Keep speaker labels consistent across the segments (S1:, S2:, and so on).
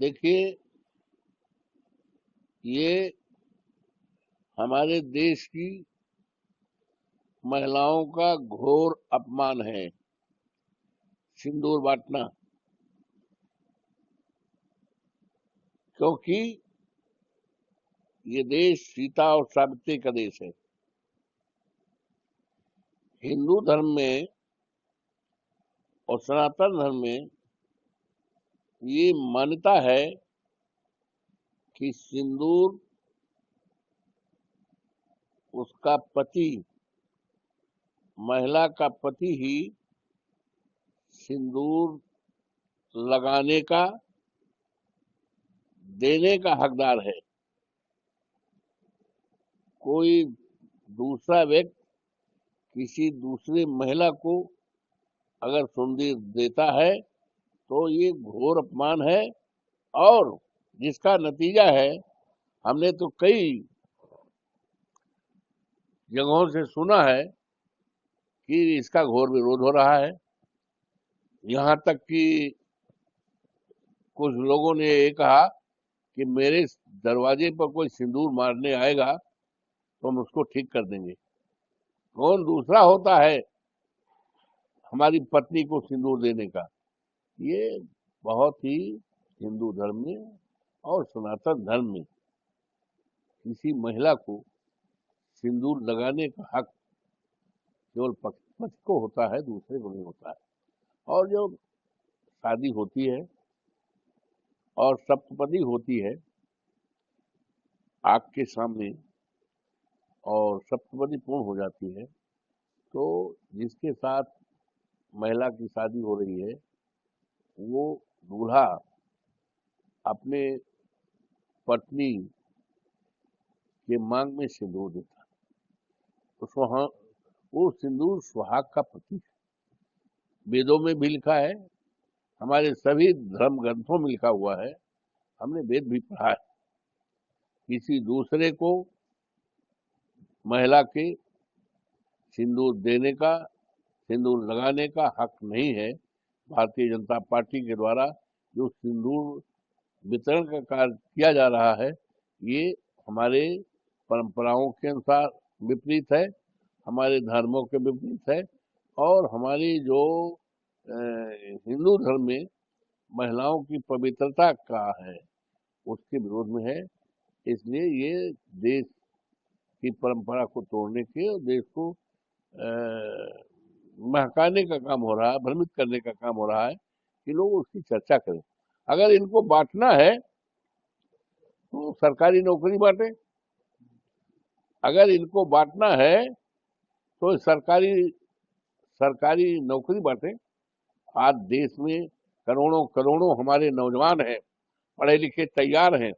S1: देखिए, ये हमारे देश की महिलाओं का घोर अपमान है, सिंदूर बांटना। क्योंकि ये देश सीता और सावित्री का देश है। हिंदू धर्म में और सनातन धर्म में ये मान्यता है कि सिंदूर उसका पति, महिला का पति ही सिंदूर लगाने का, देने का हकदार है। कोई दूसरा व्यक्ति किसी दूसरी महिला को अगर सिंदूर देता है तो ये घोर अपमान है। और जिसका नतीजा है, हमने तो कई जगहों से सुना है कि इसका घोर विरोध हो रहा है। यहाँ तक कि कुछ लोगों ने ये कहा कि मेरे दरवाजे पर कोई सिंदूर मारने आएगा तो हम उसको ठीक कर देंगे। कौन दूसरा होता है हमारी पत्नी को सिंदूर देने का? ये बहुत ही हिंदू धर्म में और सनातन धर्म में किसी महिला को सिंदूर लगाने का हक केवल पति को होता है, दूसरे को नहीं होता है। और जो शादी होती है और सप्तपदी होती है आग के सामने और सप्तपदी पूर्ण हो जाती है, तो जिसके साथ महिला की शादी हो रही है वो दूल्हा अपने पत्नी के मांग में सिंदूर देता है। तो वो सिंदूर सुहाग का प्रतीक है। वेदों में भी लिखा है, हमारे सभी धर्म ग्रंथों में लिखा हुआ है, हमने वेद भी पढ़ा है। किसी दूसरे को महिला के सिंदूर देने का, सिंदूर लगाने का हक नहीं है। भारतीय जनता पार्टी के द्वारा जो सिंदूर वितरण का कार्य किया जा रहा है, ये हमारे परंपराओं के अनुसार विपरीत है, हमारे धर्मों के विपरीत है और हमारी जो हिंदू धर्म में महिलाओं की पवित्रता का है उसके विरोध में है। इसलिए ये देश की परंपरा को तोड़ने के और देश को महकाने का काम हो रहा है, भ्रमित करने का काम हो रहा है कि लोग उसकी चर्चा करें। अगर इनको बांटना है तो सरकारी नौकरी बांटे। अगर इनको बांटना है तो सरकारी नौकरी बांटे। आज देश में करोड़ों करोड़ों हमारे नौजवान हैं, पढ़े लिखे तैयार हैं,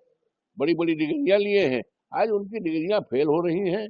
S1: बड़ी बड़ी डिग्रियां लिए हैं, आज उनकी डिग्रियां फेल हो रही हैं